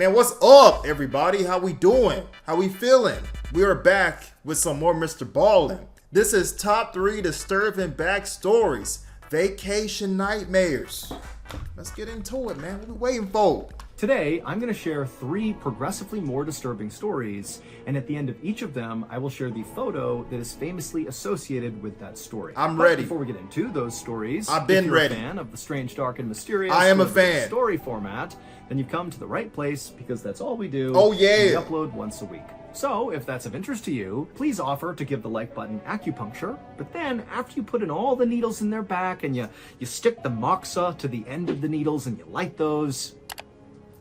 Man, what's up, everybody? How we doing? How we feeling? We are back with some more Mr. Ballen. This is top 3 disturbing backstories, vacation nightmares. Let's get into it, man. What we waiting for? Today, I'm going to share 3 progressively more disturbing stories, and at the end of each of them, I will share the photo that is famously associated with that story. I'm ready. Before we get into those stories, I've been if you're ready. a fan of the strange, dark, and mysterious I am a fan. story format, then you've come to the right place because that's all we do. Oh, yeah. We upload once a week. So, if that's of interest to you, please offer to give the like button acupuncture, but then after you put in all the needles in their back and you stick the moxa to the end of the needles and you light those,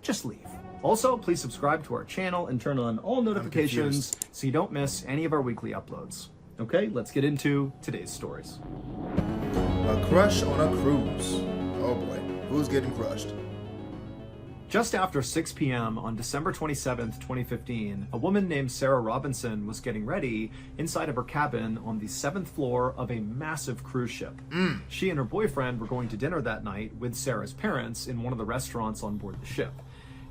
just leave. Also, please subscribe to our channel and turn on all notifications so you don't miss any of our weekly uploads. Okay, let's get into today's stories. A crush on a cruise. Oh boy, who's getting crushed? Just after 6 p.m. on December 27th, 2015, a woman named Sarah Robinson was getting ready inside of her cabin on the 7th floor of a massive cruise ship. She and her boyfriend were going to dinner that night with Sarah's parents in one of the restaurants on board the ship.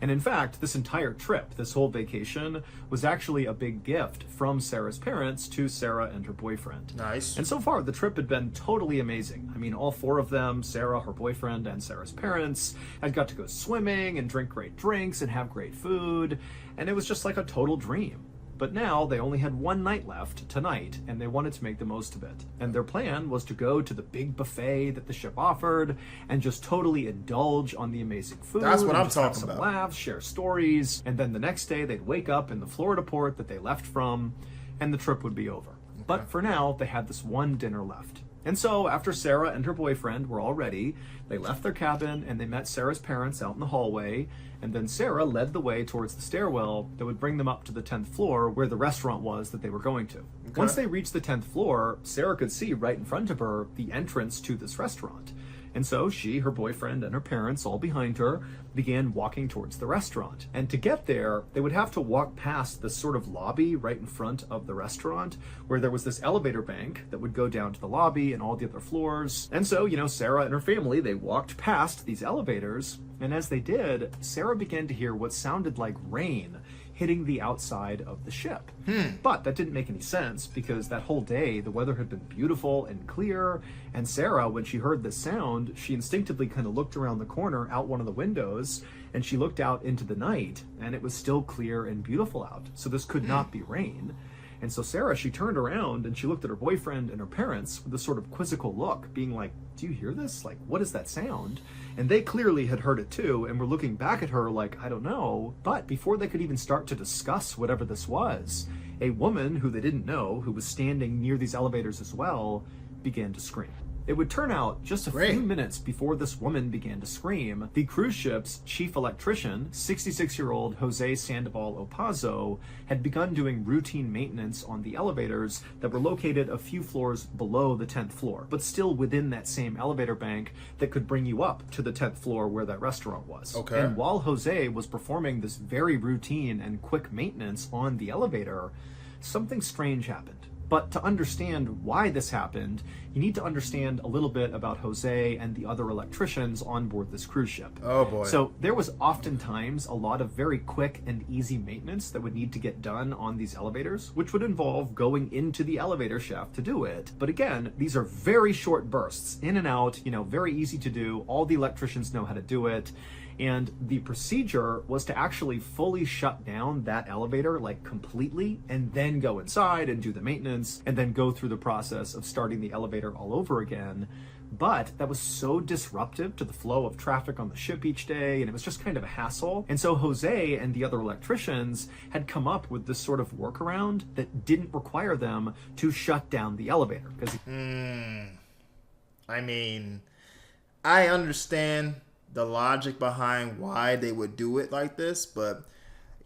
And in fact, this entire trip, this whole vacation, was actually a big gift from Sarah's parents to Sarah and her boyfriend. Nice. And so far, the trip had been totally amazing. I mean, all 4 of them, Sarah, her boyfriend, and Sarah's parents, had got to go swimming and drink great drinks and have great food. And it was just like a total dream. But now they only had 1 night left tonight, and they wanted to make the most of it. And their plan was to go to the big buffet that the ship offered and just totally indulge on the amazing food. That's what I'm just have talking some about. Laughs, share stories, and then the next day they'd wake up in the Florida port that they left from, and the trip would be over. But for now, they had this 1 dinner left. And so, after Sarah and her boyfriend were all ready, they left their cabin and they met Sarah's parents out in the hallway, and then Sarah led the way towards the stairwell that would bring them up to the 10th floor where the restaurant was that they were going to. Once they reached the 10th floor, Sarah could see right in front of her the entrance to this restaurant. And so she, her boyfriend, and her parents, all behind her, began walking towards the restaurant. And to get there, they would have to walk past this sort of lobby right in front of the restaurant, where there was this elevator bank that would go down to the lobby and all the other floors. And so, Sarah and her family, they walked past these elevators, and as they did, Sarah began to hear what sounded like rain hitting the outside of the ship. But that didn't make any sense because that whole day the weather had been beautiful and clear, and Sarah, when she heard this sound, she instinctively kind of looked around the corner out one of the windows and she looked out into the night and it was still clear and beautiful out. So this could not be rain. And so Sarah, she turned around and she looked at her boyfriend and her parents with a sort of quizzical look, being like, do you hear this? Like, what is that sound? And they clearly had heard it too and were looking back at her like, I don't know. But before they could even start to discuss whatever this was, a woman who they didn't know, who was standing near these elevators as well, began to scream. It would turn out just a few minutes before this woman began to scream, the cruise ship's chief electrician, 66-year-old Jose Sandoval Opazo, had begun doing routine maintenance on the elevators that were located a few floors below the 10th floor, but still within that same elevator bank that could bring you up to the 10th floor where that restaurant was. Okay. And while Jose was performing this very routine and quick maintenance on the elevator, something strange happened. But to understand why this happened, you need to understand a little bit about Jose and the other electricians on board this cruise ship. Oh boy. So there was oftentimes a lot of very quick and easy maintenance that would need to get done on these elevators, which would involve going into the elevator shaft to do it. But again, these are very short bursts, in and out, very easy to do. All the electricians know how to do it. And the procedure was to actually fully shut down that elevator, like completely, and then go inside and do the maintenance, and then go through the process of starting the elevator all over again. But that was so disruptive to the flow of traffic on the ship each day, and it was just kind of a hassle. And so Jose and the other electricians had come up with this sort of workaround that didn't require them to shut down the elevator. I understand the logic behind why they would do it like this, but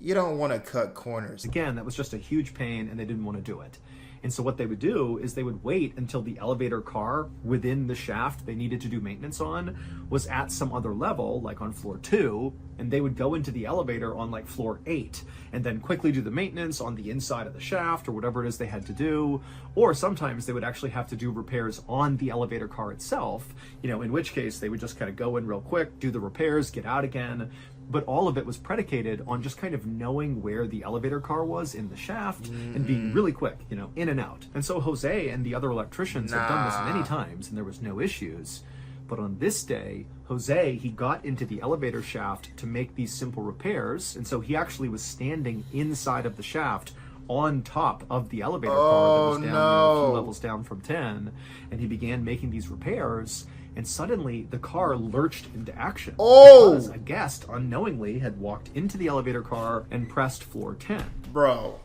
you don't want to cut corners. Again, that was just a huge pain and they didn't want to do it. And so what they would do is they would wait until the elevator car within the shaft they needed to do maintenance on was at some other level, like on floor 2, and they would go into the elevator on like floor 8 and then quickly do the maintenance on the inside of the shaft or whatever it is they had to do. Or sometimes they would actually have to do repairs on the elevator car itself, in which case they would just kind of go in real quick, do the repairs, get out again. but all of it was predicated on just kind of knowing where the elevator car was in the shaft and being really quick, in and out. And so Jose and the other electricians had done this many times and there was no issues. But on this day, Jose, he got into the elevator shaft to make these simple repairs. And so he actually was standing inside of the shaft on top of the elevator car that was down a few levels down from 10. And he began making these repairs. And suddenly the car lurched into action because a guest unknowingly had walked into the elevator car and pressed floor 10. Bro.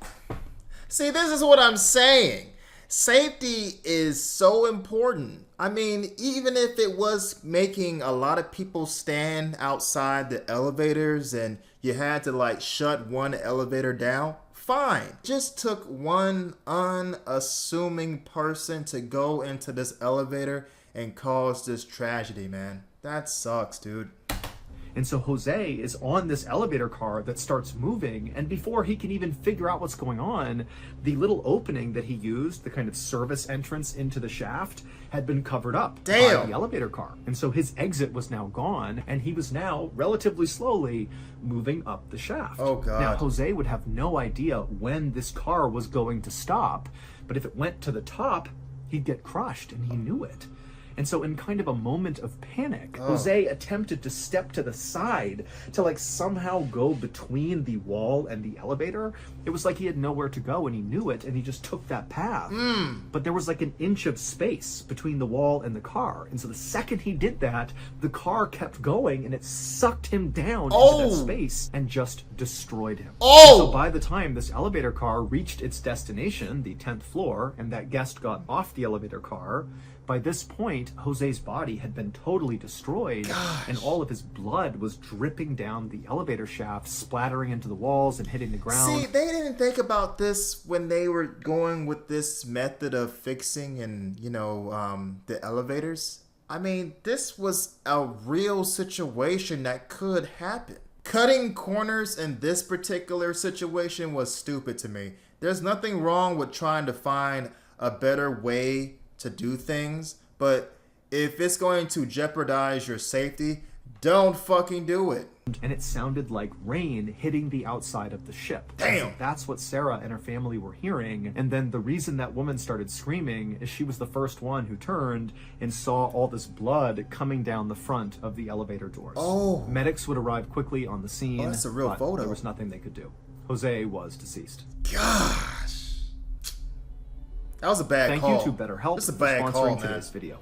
See, this is what I'm saying. Safety is so important. I mean, even if it was making a lot of people stand outside the elevators and you had to shut one elevator down, fine. Just took one unassuming person to go into this elevator and cause this tragedy, man. That sucks, dude. And so Jose is on this elevator car that starts moving, and before he can even figure out what's going on, the little opening that he used, the kind of service entrance into the shaft, had been covered up by the elevator car. And so his exit was now gone, and he was now relatively slowly moving up the shaft. Oh, God. Now, Jose would have no idea when this car was going to stop, but if it went to the top, he'd get crushed, and he knew it. And so in kind of a moment of panic, Jose attempted to step to the side to somehow go between the wall and the elevator. It was like he had nowhere to go and he knew it and he just took that path. But there was an inch of space between the wall and the car. And so the second he did that, the car kept going and it sucked him down into that space and just destroyed him. So by the time this elevator car reached its destination, the 10th floor, and that guest got off the elevator car, by this point, Jose's body had been totally destroyed, and all of his blood was dripping down the elevator shaft, splattering into the walls and hitting the ground. See, they didn't think about this when they were going with this method of fixing and, the elevators. I mean, this was a real situation that could happen. Cutting corners in this particular situation was stupid to me. There's nothing wrong with trying to find a better way to do things, but if it's going to jeopardize your safety, don't fucking do it. And it sounded like rain hitting the outside of the ship. Damn. So that's what Sarah and her family were hearing. And then the reason that woman started screaming is she was the first one who turned and saw all this blood coming down the front of the elevator doors. Medics would arrive quickly on the scene. That's a real photo. There was nothing they could do. Jose was deceased. Gosh. That was a bad call. Thank you to BetterHelp That's a for bad sponsoring call, man. today's video.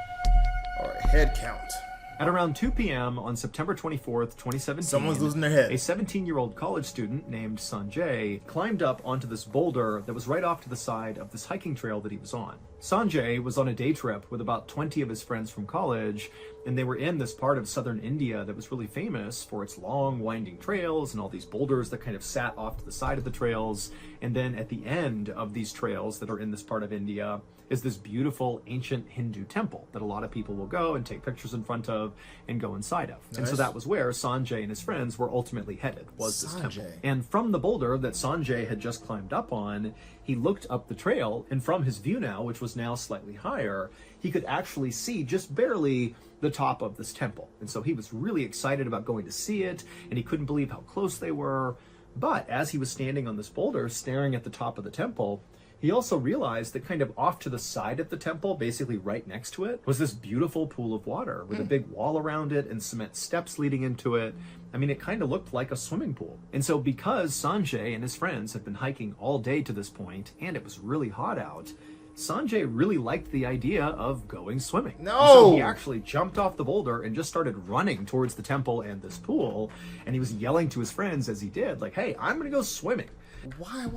All right, head count. At around 2 p.m. on September 24th, 2017, someone's losing their head. A 17-year-old college student named Sanjay climbed up onto this boulder that was right off to the side of this hiking trail that he was on. Sanjay was on a day trip with about 20 of his friends from college, and they were in this part of southern India that was really famous for its long, winding trails and all these boulders that kind of sat off to the side of the trails. And then at the end of these trails that are in this part of India is this beautiful ancient Hindu temple that a lot of people will go and take pictures in front of and go inside of. Nice. And so that was where Sanjay and his friends were ultimately headed, was this temple. And from the boulder that Sanjay had just climbed up on, he looked up the trail, and from his view now, which was now slightly higher, he could actually see just barely the top of this temple. And so he was really excited about going to see it, and he couldn't believe how close they were. But as he was standing on this boulder, staring at the top of the temple, he also realized that kind of off to the side of the temple, basically right next to it, was this beautiful pool of water with a big wall around it and cement steps leading into it. I mean, it kind of looked like a swimming pool. And so because Sanjay and his friends had been hiking all day to this point, and it was really hot out, Sanjay really liked the idea of going swimming. No! And so he actually jumped off the boulder and just started running towards the temple and this pool. And he was yelling to his friends as he did, like, hey, I'm going to go swimming. Why?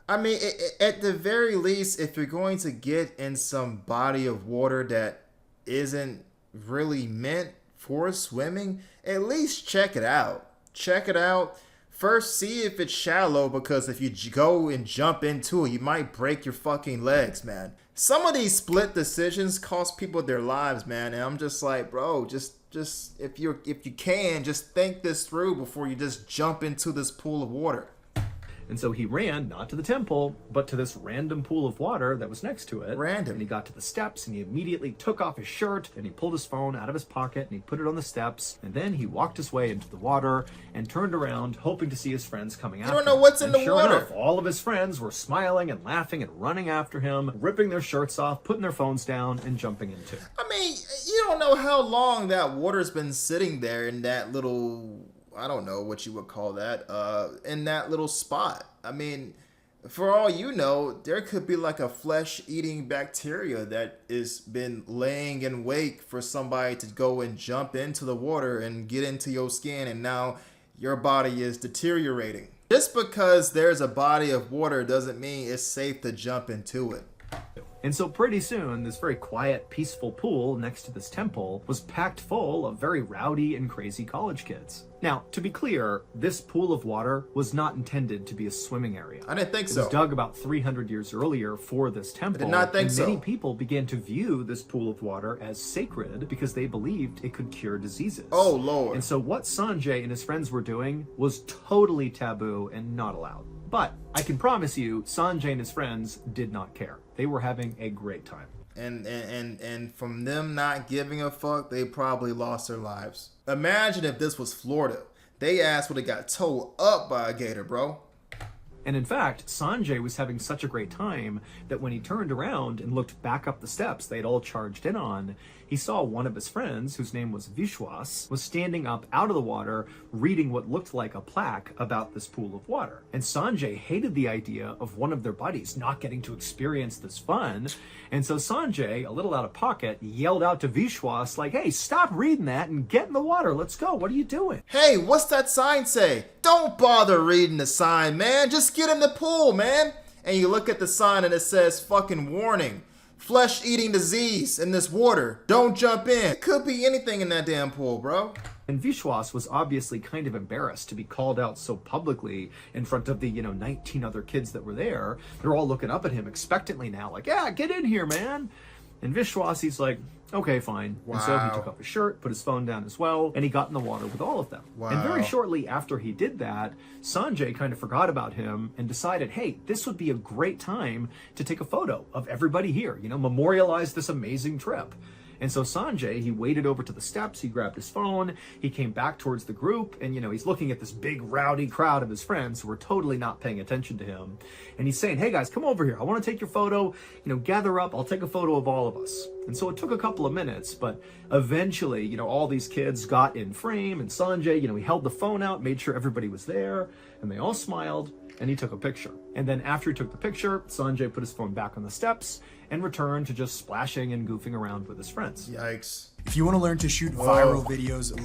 I mean, at the very least, if you're going to get in some body of water that isn't really meant for swimming, at least check it out. First, see if it's shallow, because if you go and jump into it, you might break your fucking legs, man. Some of these split decisions cost people their lives, man. And I'm just like, bro, just if you can, just think this through before you just jump into this pool of water. And so he ran, not to the temple, but to this random pool of water that was next to it. Random. And he got to the steps and he immediately took off his shirt and he pulled his phone out of his pocket and he put it on the steps. And then he walked his way into the water and turned around, hoping to see his friends coming after him. You don't know what's in the sure water. Enough, all of his friends were smiling and laughing and running after him, ripping their shirts off, putting their phones down, and jumping into. I mean, you don't know how long that water's been sitting there in that little, I don't know what you would call that, in that little spot. I mean, for all you know, there could be like a flesh-eating bacteria that has been laying in wait for somebody to go and jump into the water and get into your skin, and now your body is deteriorating. Just because there's a body of water doesn't mean it's safe to jump into it. And so pretty soon, this very quiet, peaceful pool next to this temple was packed full of very rowdy and crazy college kids. Now, to be clear, this pool of water was not intended to be a swimming area. I didn't think so. It was dug about 300 years earlier for this temple. I did not think so. Many people began to view this pool of water as sacred because they believed it could cure diseases. Oh, Lord. And so what Sanjay and his friends were doing was totally taboo and not allowed. But I can promise you, Sanjay and his friends did not care. They were having a great time. And from them not giving a fuck, they probably lost their lives. Imagine if this was Florida. They ass would have got towed up by a gator, bro. And in fact, Sanjay was having such a great time that when he turned around and looked back up the steps they'd all charged in on, he saw one of his friends, whose name was Vishwas, was standing up out of the water reading what looked like a plaque about this pool of water. And Sanjay hated the idea of one of their buddies not getting to experience this fun. And so Sanjay, a little out of pocket, yelled out to Vishwas like, "Hey, stop reading that and get in the water. Let's go. What are you doing?" Hey, what's that sign say? Don't bother reading the sign, man. Just get in the pool, man. And you look at the sign and it says fucking warning. Flesh-eating disease in this water. Don't jump in. It could be anything in that damn pool, bro. And Vishwas was obviously kind of embarrassed to be called out so publicly in front of the, 19 other kids that were there. They're all looking up at him expectantly now, like, "Yeah, get in here, man." And Vishwas, he's like, "Okay, fine." Wow. And so he took off his shirt, put his phone down as well, and he got in the water with all of them. Wow. And very shortly after he did that, Sanjay kind of forgot about him and decided, hey, this would be a great time to take a photo of everybody here, memorialize this amazing trip. And so Sanjay, he waded over to the steps, he grabbed his phone, he came back towards the group, and he's looking at this big rowdy crowd of his friends who were totally not paying attention to him. And he's saying, "Hey guys, come over here. I want to take your photo. Gather up. I'll take a photo of all of us." And so it took a couple of minutes, but eventually, all these kids got in frame, and Sanjay, he held the phone out, made sure everybody was there, and they all smiled, and he took a picture. And then after he took the picture, Sanjay put his phone back on the steps and returned to just splashing and goofing around with his friends. Yikes. If you want to learn to shoot viral videos,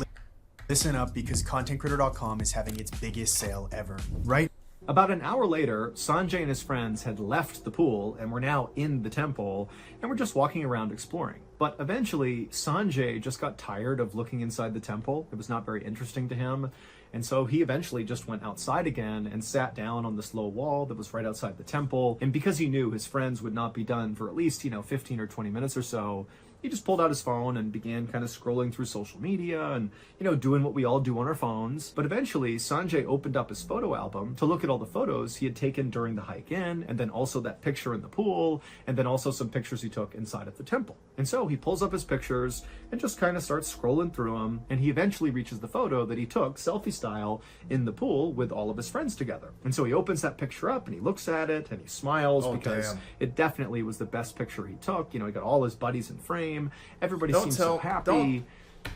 listen up because ContentCritter.com is having its biggest sale ever. Right? About an hour later, Sanjay and his friends had left the pool and were now in the temple and were just walking around exploring. But eventually, Sanjay just got tired of looking inside the temple. It was not very interesting to him. And so he eventually just went outside again and sat down on this low wall that was right outside the temple. And because he knew his friends would not be done for at least, 15 or 20 minutes or so, he just pulled out his phone and began kind of scrolling through social media and, doing what we all do on our phones. But eventually, Sanjay opened up his photo album to look at all the photos he had taken during the hike in, and then also that picture in the pool, and then also some pictures he took inside of the temple. And so he pulls up his pictures and just kind of starts scrolling through them, and he eventually reaches the photo that he took, selfie style, in the pool with all of his friends together. And so he opens that picture up and he looks at it and he smiles because it definitely was the best picture he took. He got all his buddies in frame. Everybody seemed so happy.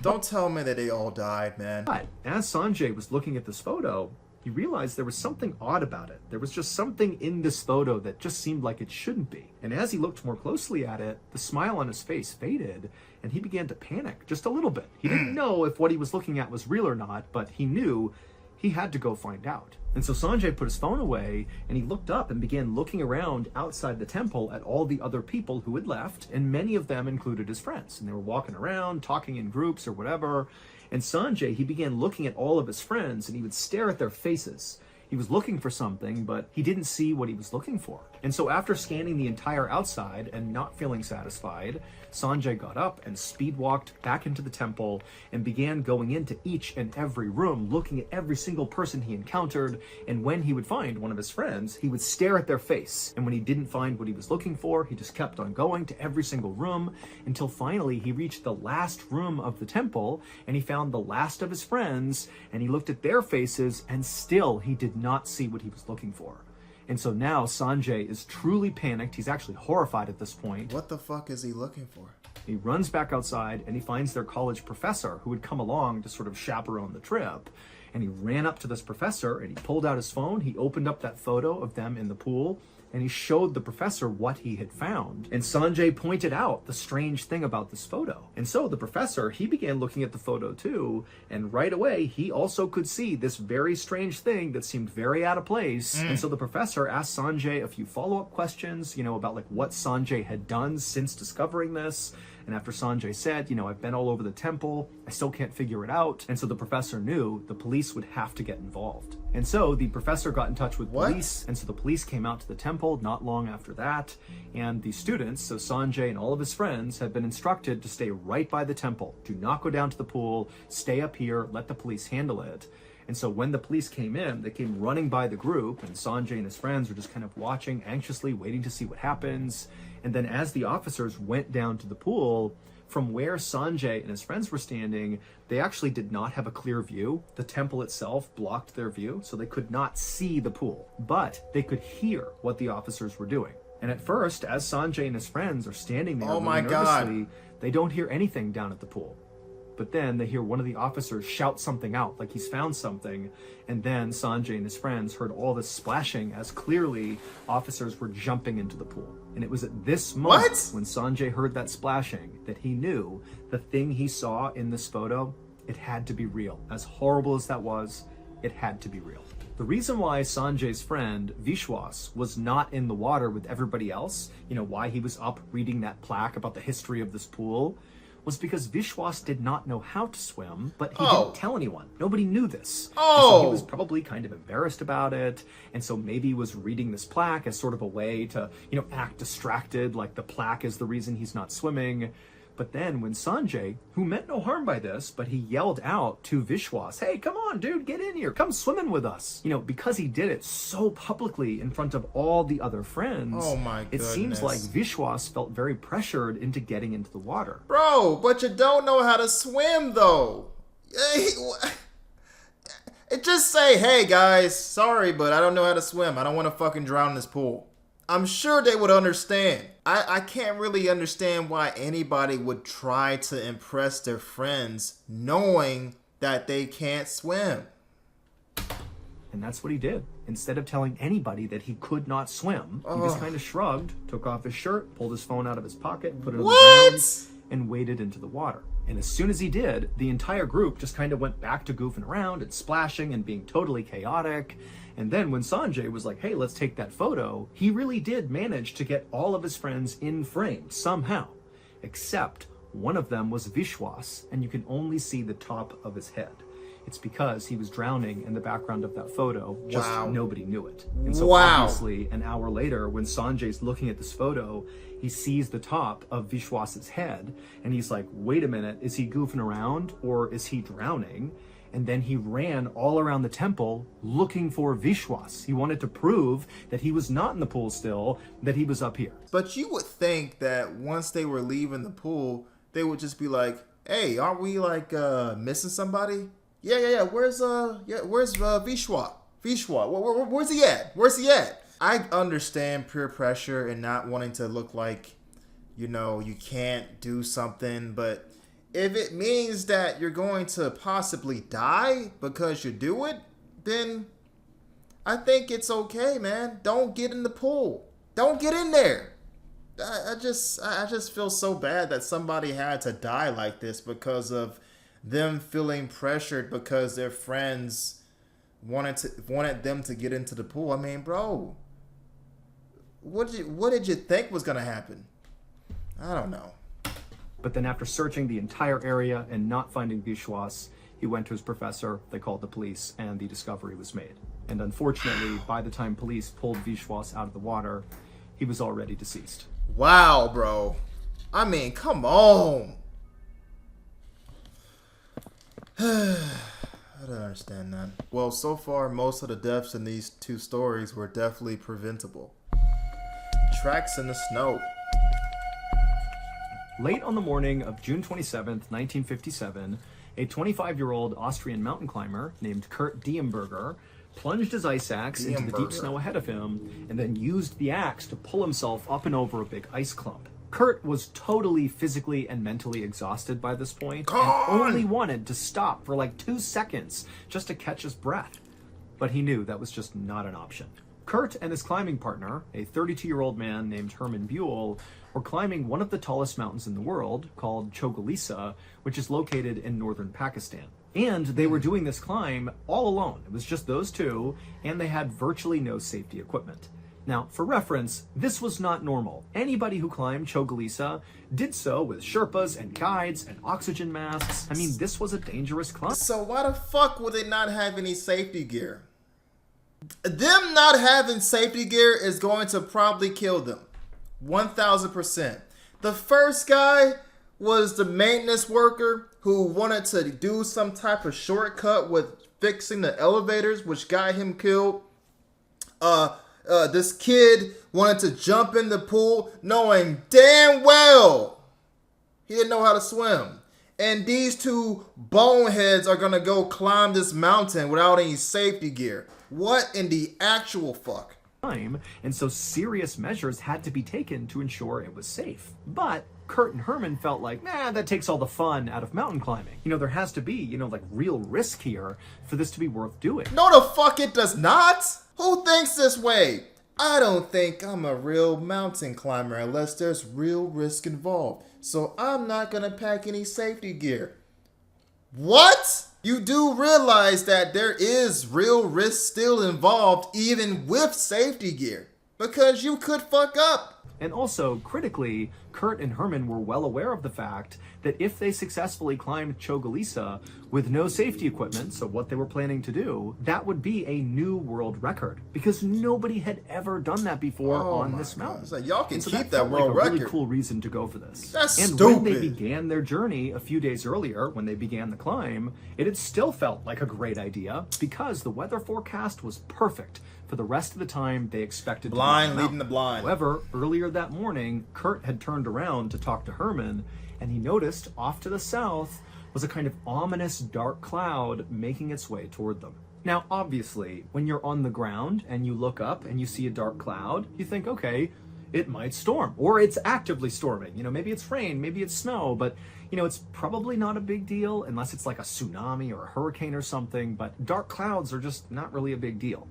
Don't tell me that they all died, man. But as Sanjay was looking at this photo, he realized there was something odd about it. There was just something in this photo that just seemed like it shouldn't be. And as he looked more closely at it, the smile on his face faded, and he began to panic just a little bit. He didn't know if what he was looking at was real or not, but he knew he had to go find out. And so Sanjay put his phone away and he looked up and began looking around outside the temple at all the other people who had left, and many of them included his friends. And they were walking around, talking in groups or whatever. And Sanjay, he began looking at all of his friends and he would stare at their faces. He was looking for something, but he didn't see what he was looking for. And so after scanning the entire outside and not feeling satisfied, Sanjay got up and speed walked back into the temple and began going into each and every room, looking at every single person he encountered. And when he would find one of his friends, he would stare at their face. And when he didn't find what he was looking for, he just kept on going to every single room until finally he reached the last room of the temple and he found the last of his friends and he looked at their faces and still he did not see what he was looking for. And so now Sanjay is truly panicked. He's actually horrified at this point. What the fuck is he looking for? He runs back outside and he finds their college professor who had come along to sort of chaperone the trip. And he ran up to this professor and he pulled out his phone. He opened up that photo of them in the pool and he showed the professor what he had found. And Sanjay pointed out the strange thing about this photo. And so the professor, he began looking at the photo too, and right away, he also could see this very strange thing that seemed very out of place. And so the professor asked Sanjay a few follow-up questions, about like what Sanjay had done since discovering this. And after Sanjay said, I've been all over the temple, I still can't figure it out. And so the professor knew the police would have to get involved. And so the professor got in touch with police. And so the police came out to the temple not long after that. And the students, so Sanjay and all of his friends, had been instructed to stay right by the temple. Do not go down to the pool, stay up here, let the police handle it. And so when the police came in, they came running by the group, and Sanjay and his friends were just kind of watching anxiously, waiting to see what happens. And then as the officers went down to the pool, from where Sanjay and his friends were standing, they actually did not have a clear view. The temple itself blocked their view, so they could not see the pool, but they could hear what the officers were doing. And at first, as Sanjay and his friends are standing there nervously, they don't hear anything down at the pool. But then they hear one of the officers shout something out, like he's found something. And then Sanjay and his friends heard all this splashing as clearly officers were jumping into the pool. And it was at this moment when Sanjay heard that splashing that he knew the thing he saw in this photo, it had to be real. As horrible as that was, it had to be real. The reason why Sanjay's friend Vishwas was not in the water with everybody else, why he was up reading that plaque about the history of this pool, was because Vishwas did not know how to swim, but he didn't tell anyone. Nobody knew this. And so he was probably kind of embarrassed about it. And so maybe he was reading this plaque as sort of a way to, act distracted, like the plaque is the reason he's not swimming. But then when Sanjay, who meant no harm by this, but he yelled out to Vishwas, hey, come on, dude, get in here. Come swimming with us. Because he did it so publicly in front of all the other friends. Oh my goodness. It seems like Vishwas felt very pressured into getting into the water. Bro, but you don't know how to swim, though. Just say, hey, guys, sorry, but I don't know how to swim. I don't want to fucking drown in this pool. I'm sure they would understand. I can't really understand why anybody would try to impress their friends knowing that they can't swim. And that's what he did. Instead of telling anybody that he could not swim, he just kind of shrugged, took off his shirt, pulled his phone out of his pocket, put it on the ground, and waded into the water. And as soon as he did, the entire group just kind of went back to goofing around and splashing and being totally chaotic. And then when Sanjay was like, hey, let's take that photo, he really did manage to get all of his friends in frame somehow, except one of them was Vishwas, and you can only see the top of his head. It's because he was drowning in the background of that photo, just nobody knew it. And so obviously, an hour later, when Sanjay's looking at this photo, he sees the top of Vishwas's head, and he's like, wait a minute, is he goofing around, or is he drowning? And then he ran all around the temple looking for Vishwas. He wanted to prove that he was not in the pool still, that he was up here. But you would think that once they were leaving the pool, they would just be like, hey, aren't we like missing somebody? Yeah. Where's Vishwa? Vishwa, where's he at? Where's he at? I understand peer pressure and not wanting to look like, you can't do something, but if it means that you're going to possibly die because you do it, then I think it's okay, man. Don't get in the pool. Don't get in there. I just feel so bad that somebody had to die like this because of them feeling pressured because their friends wanted them to get into the pool. I mean, bro, what did you think was gonna happen? I don't know. But then after searching the entire area and not finding Vishwas, he went to his professor, they called the police, and the discovery was made. And unfortunately, by the time police pulled Vishwas out of the water, he was already deceased. Wow, bro. I mean, come on. I don't understand that. Well, so far, most of the deaths in these two stories were definitely preventable. Tracks in the snow. Late on the morning of June 27th, 1957, a 25-year-old Austrian mountain climber named Kurt Diemberger plunged his ice axe into the deep snow ahead of him and then used the axe to pull himself up and over a big ice clump. Kurt was totally physically and mentally exhausted by this point and only wanted to stop for like 2 seconds just to catch his breath. But he knew that was just not an option. Kurt and his climbing partner, a 32-year-old man named Herman Buell, were climbing one of the tallest mountains in the world, called Chogalisa, which is located in northern Pakistan. And they were doing this climb all alone. It was just those two, and they had virtually no safety equipment. Now, for reference, this was not normal. Anybody who climbed Chogalisa did so with Sherpas and guides and oxygen masks. I mean, this was a dangerous climb. So why the fuck would they not have any safety gear? Them not having safety gear is going to probably kill them. 1000%. The first guy was the maintenance worker who wanted to do some type of shortcut with fixing the elevators, which got him killed. This kid wanted to jump in the pool knowing damn well he didn't know how to swim. And these two boneheads are gonna go climb this mountain without any safety gear. What in the actual fuck? And so serious measures had to be taken to ensure it was safe. But Kurt and Herman felt like, that takes all the fun out of mountain climbing. You know, there has to be, like real risk here for this to be worth doing. No, the fuck it does not. Who thinks this way? I don't think I'm a real mountain climber unless there's real risk involved. So I'm not gonna pack any safety gear. What? You do realize that there is real risk still involved even with safety gear. Because you could fuck up. And also, critically, Kurt and Herman were well aware of the fact that if they successfully climbed Chogalisa with no safety equipment, so what they were planning to do, that would be a new world record. Because nobody had ever done that before on this mountain. So y'all can so keep that world like a record. Really cool reason to go for this. That's and stupid. when they began their journey a few days earlier, when they began the climb, it had still felt like a great idea because the weather forecast was perfect for the rest of the time they expected to blind be on the leading the blind. However, earlier that morning, Kurt had turned around to talk to Herman, and he noticed off to the south was a kind of ominous dark cloud making its way toward them. Now, obviously, when you're on the ground and you look up and you see a dark cloud, you think, okay, it might storm, or it's actively storming. Maybe it's rain, maybe it's snow, but it's probably not a big deal unless it's like a tsunami or a hurricane or something, but dark clouds are just not really a big deal.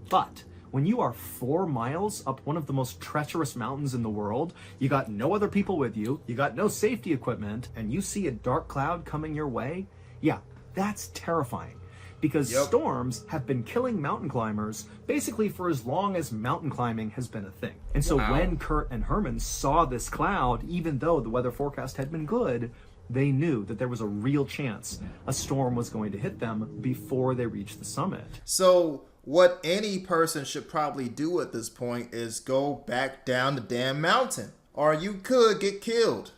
But when you are 4 miles up one of the most treacherous mountains in the world, you got no other people with you, you got no safety equipment, and you see a dark cloud coming your way, yeah, that's terrifying. Because storms have been killing mountain climbers basically for as long as mountain climbing has been a thing. And so when Kurt and Herman saw this cloud, even though the weather forecast had been good, they knew that there was a real chance a storm was going to hit them before they reached the summit. So what any person should probably do at this point is go back down the damn mountain, or you could get killed.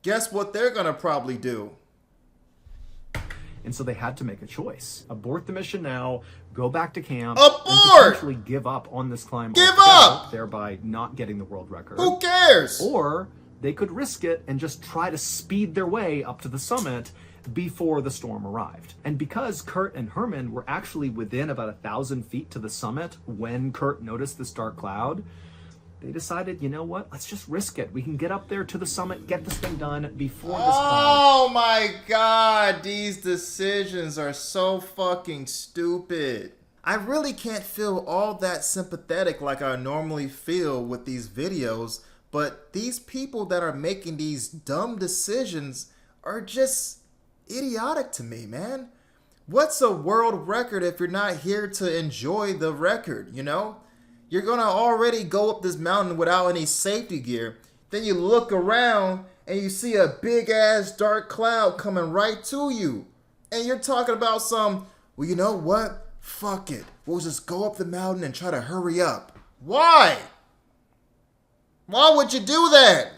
Guess what they're gonna probably do? And so they had to make a choice. Abort the mission now, go back to camp, Abort! and potentially give up on this climb Give altogether, up! thereby not getting the world record. Who cares? Or they could risk it and just try to speed their way up to the summit before the storm arrived. And because Kurt and Herman were actually within about 1,000 feet to the summit when Kurt noticed this dark cloud, they decided, you know what, let's just risk it. We can get up there to the summit, get this thing done before this cloud. Oh my god, these decisions are so fucking stupid. I really can't feel all that sympathetic like I normally feel with these videos, but these people that are making these dumb decisions are just idiotic to me, man. What's a world record if you're not here to enjoy the record, You're gonna already go up this mountain without any safety gear. Then you look around and you see a big ass dark cloud coming right to you. And you're talking about well, you know what? fuck it. We'll just go up the mountain and try to hurry up. Why? Why would you do that?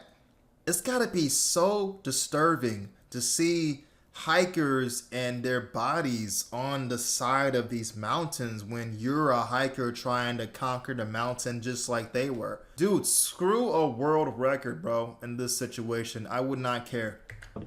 It's gotta be so disturbing to see hikers and their bodies on the side of these mountains when you're a hiker trying to conquer the mountain just like they were. Dude, screw a world record, bro, in this situation. I would not care.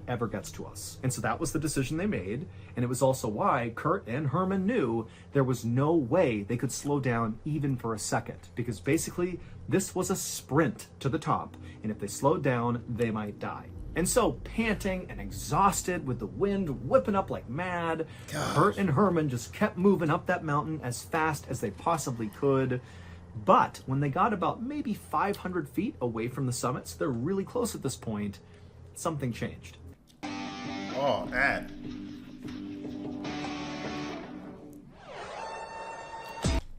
Ever gets to us. And so that was the decision they made, and it was also why Kurt and Herman knew there was no way they could slow down even for a second, because basically this was a sprint to the top, and if they slowed down, they might die. And so, panting and exhausted with the wind whipping up like mad, Kurt and Herman just kept moving up that mountain as fast as they possibly could. But when they got about maybe 500 feet away from the summit, so they're really close at this point, something changed. Oh, man.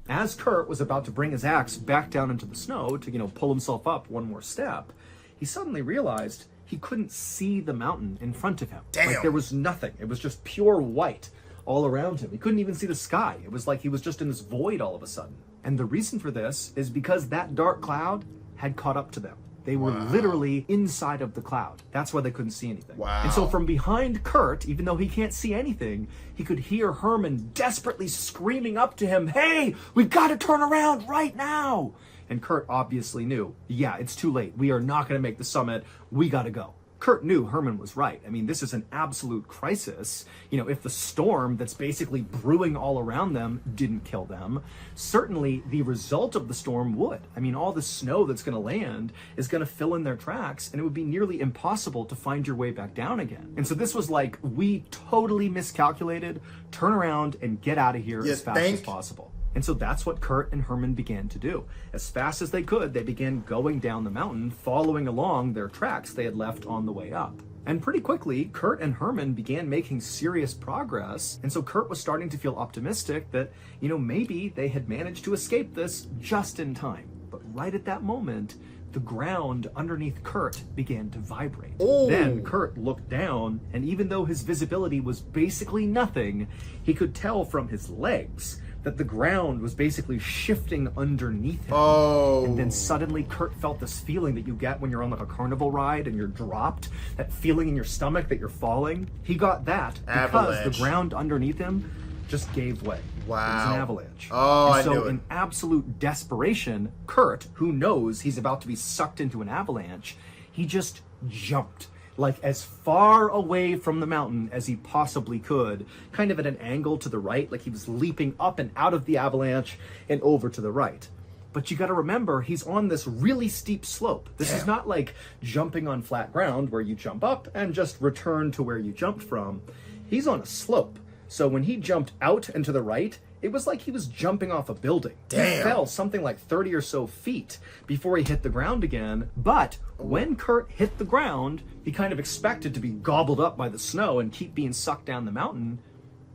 As Kurt was about to bring his axe back down into the snow to, pull himself up one more step, he suddenly realized he couldn't see the mountain in front of him. Damn. Like there was nothing. It was just pure white all around him. He couldn't even see the sky. It was like he was just in this void all of a sudden. And the reason for this is because that dark cloud had caught up to them. They were literally inside of the cloud. That's why they couldn't see anything. Wow. And so from behind Kurt, even though he can't see anything, he could hear Herman desperately screaming up to him, "Hey, we've got to turn around right now!" And Kurt obviously knew, yeah, it's too late. We are not going to make the summit. We got to go. Kurt knew Herman was right. I mean, this is an absolute crisis. If the storm that's basically brewing all around them didn't kill them, certainly the result of the storm would. I mean, all the snow that's going to land is going to fill in their tracks, and it would be nearly impossible to find your way back down again. And so this was like, we totally miscalculated. Turn around and get out of here as fast as possible. And so that's what Kurt and Herman began to do. As fast as they could, they began going down the mountain, following along their tracks they had left on the way up. And pretty quickly, Kurt and Herman began making serious progress. And so Kurt was starting to feel optimistic that, maybe they had managed to escape this just in time. But right at that moment, the ground underneath Kurt began to vibrate. Ooh. Then Kurt looked down, and even though his visibility was basically nothing, he could tell from his legs that the ground was basically shifting underneath him. Oh. And then suddenly Kurt felt this feeling that you get when you're on like a carnival ride and you're dropped, that feeling in your stomach that you're falling. He got that because the ground underneath him just gave way. Wow. It was an avalanche. Oh, and so I knew it. in absolute desperation, Kurt, who knows he's about to be sucked into an avalanche, he just jumped. Like as far away from the mountain as he possibly could, kind of at an angle to the right, like he was leaping up and out of the avalanche and over to the right. But you got to remember, he's on this really steep slope. This is not like jumping on flat ground where you jump up and just return to where you jumped from. He's on a slope. So when he jumped out and to the right, it was like he was jumping off a building. Damn. He fell something like 30 or so feet before he hit the ground again. But when Kurt hit the ground, he kind of expected to be gobbled up by the snow and keep being sucked down the mountain,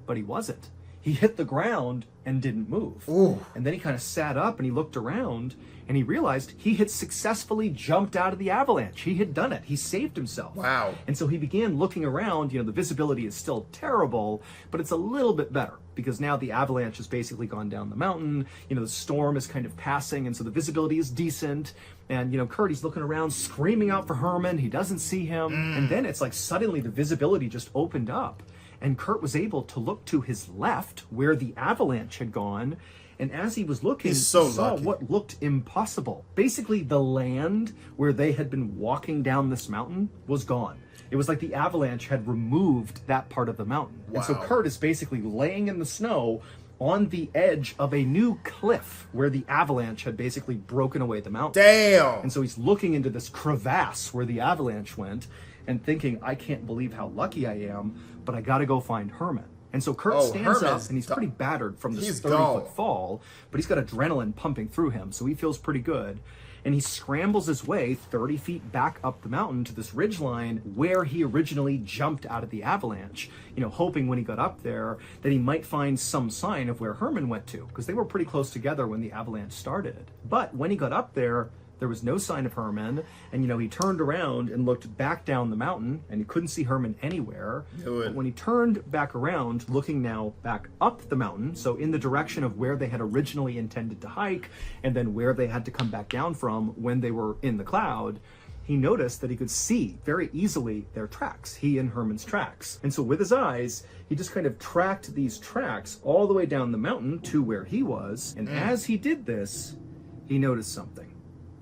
but he wasn't. He hit the ground and didn't move. Ooh. And then he kind of sat up and he looked around and he realized he had successfully jumped out of the avalanche. He had done it. He saved himself. Wow. And so he began looking around. The visibility is still terrible, but it's a little bit better because now the avalanche has basically gone down the mountain. The storm is kind of passing, and so the visibility is decent. And, Kurt, he's looking around, screaming out for Herman. He doesn't see him. And then it's like suddenly the visibility just opened up. And Kurt was able to look to his left where the avalanche had gone. And as he was looking, he saw what looked impossible. Basically, the land where they had been walking down this mountain was gone. It was like the avalanche had removed that part of the mountain. Wow. And so Kurt is basically laying in the snow on the edge of a new cliff where the avalanche had basically broken away the mountain. Damn. And so he's looking into this crevasse where the avalanche went and thinking, I can't believe how lucky I am, but I got to go find Herman. And so Kurt stands up, and he's pretty battered from this 30-foot fall, but he's got adrenaline pumping through him, so he feels pretty good. And he scrambles his way 30 feet back up the mountain to this ridgeline where he originally jumped out of the avalanche, hoping when he got up there that he might find some sign of where Herman went to, because they were pretty close together when the avalanche started. But when he got up there, There was no sign of Herman, and he turned around and looked back down the mountain, and he couldn't see Herman anywhere. But when he turned back around, looking now back up the mountain, so in the direction of where they had originally intended to hike, and then where they had to come back down from when they were in the cloud, he noticed that he could see very easily their tracks, he and Herman's tracks. And so with his eyes, he just kind of tracked these tracks all the way down the mountain to where he was. And as he did this, he noticed something.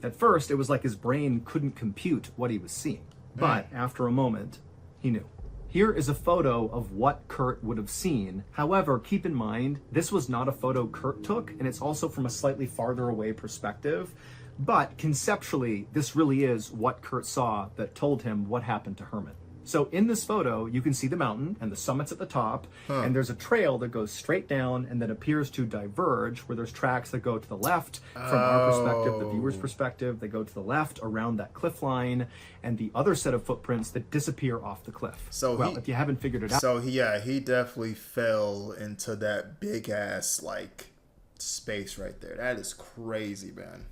At first, it was like his brain couldn't compute what he was seeing. But after a moment, he knew. Here is a photo of what Kurt would have seen. However, keep in mind, this was not a photo Kurt took, and it's also from a slightly farther away perspective. But conceptually, this really is what Kurt saw that told him what happened to Herman. So in this photo, you can see the mountain and the summit's at the top, and there's a trail that goes straight down and then appears to diverge, where there's tracks that go to the left from our perspective, the viewer's perspective. They go to the left around that cliff line, and the other set of footprints that disappear off the cliff. So if you haven't figured it out. So he definitely fell into that big ass like space right there. That is crazy, man.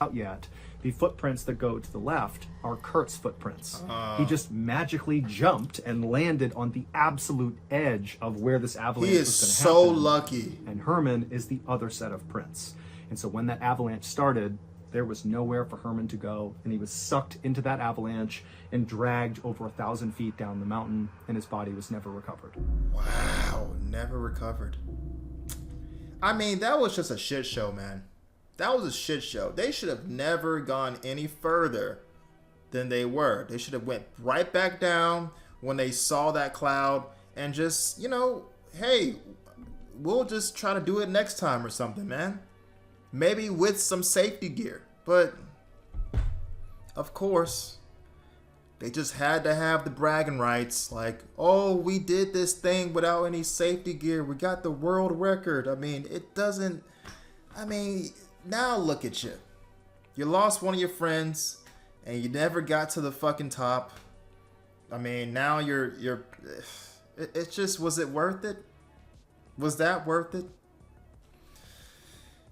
Out yet, the footprints that go to the left are Kurt's footprints. He just magically jumped and landed on the absolute edge of where this avalanche was going to happen. He is so lucky. And Herman is the other set of prints. And so when that avalanche started, there was nowhere for Herman to go, and he was sucked into that avalanche and dragged over 1,000 feet down the mountain, and his body was never recovered. Wow, never recovered. I mean, that was just a shit show, man. That was a shit show. They should have never gone any further than they were. They should have went right back down when they saw that cloud and just, hey, we'll just try to do it next time or something, man. Maybe with some safety gear. But, of course, they just had to have the bragging rights. Like, oh, we did this thing without any safety gear. We got the world record. I mean, now look at you. You lost one of your friends and you never got to the fucking top. I mean, now it's just, was it worth it? Was that worth it?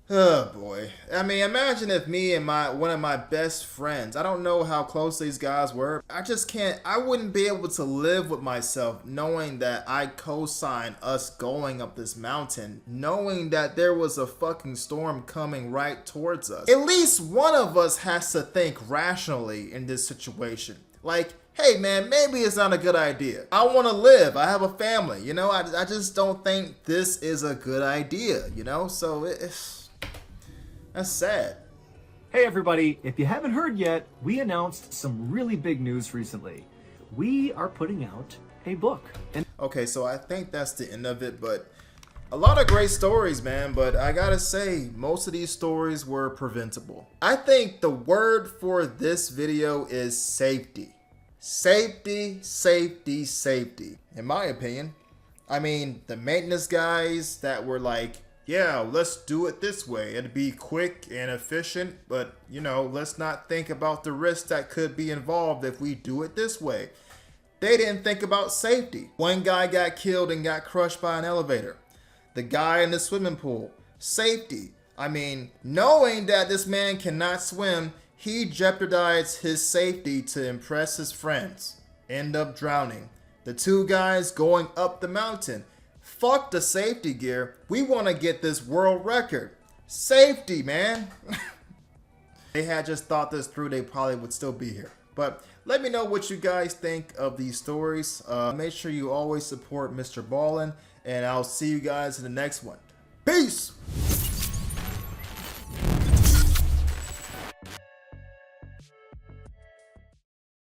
Oh boy. I mean, imagine if me and one of my best friends, I don't know how close these guys were. I wouldn't be able to live with myself knowing that I co-signed us going up this mountain, knowing that there was a fucking storm coming right towards us. At least one of us has to think rationally in this situation. Like, hey man, maybe it's not a good idea. I want to live. I have a family, I just don't think this is a good idea, so that's sad. Hey everybody, if you haven't heard yet, we announced some really big news recently. We are putting out a book. Okay, so I think that's the end of it, but a lot of great stories, man, but I gotta say, most of these stories were preventable. I think the word for this video is safety. Safety, safety, safety. In my opinion. I mean, the maintenance guys that were like, yeah, let's do it this way. It'd be quick and efficient, but, let's not think about the risk that could be involved if we do it this way. They didn't think about safety. One guy got killed and got crushed by an elevator. The guy in the swimming pool. Safety. I mean, knowing that this man cannot swim, he jeopardized his safety to impress his friends. End up drowning. The two guys going up the mountain. Fuck the safety gear. We want to get this world record. Safety, man. They had just thought this through, they probably would still be here. But let me know what you guys think of these stories. Make sure you always support Mr. Ballen, and I'll see you guys in the next one. Peace!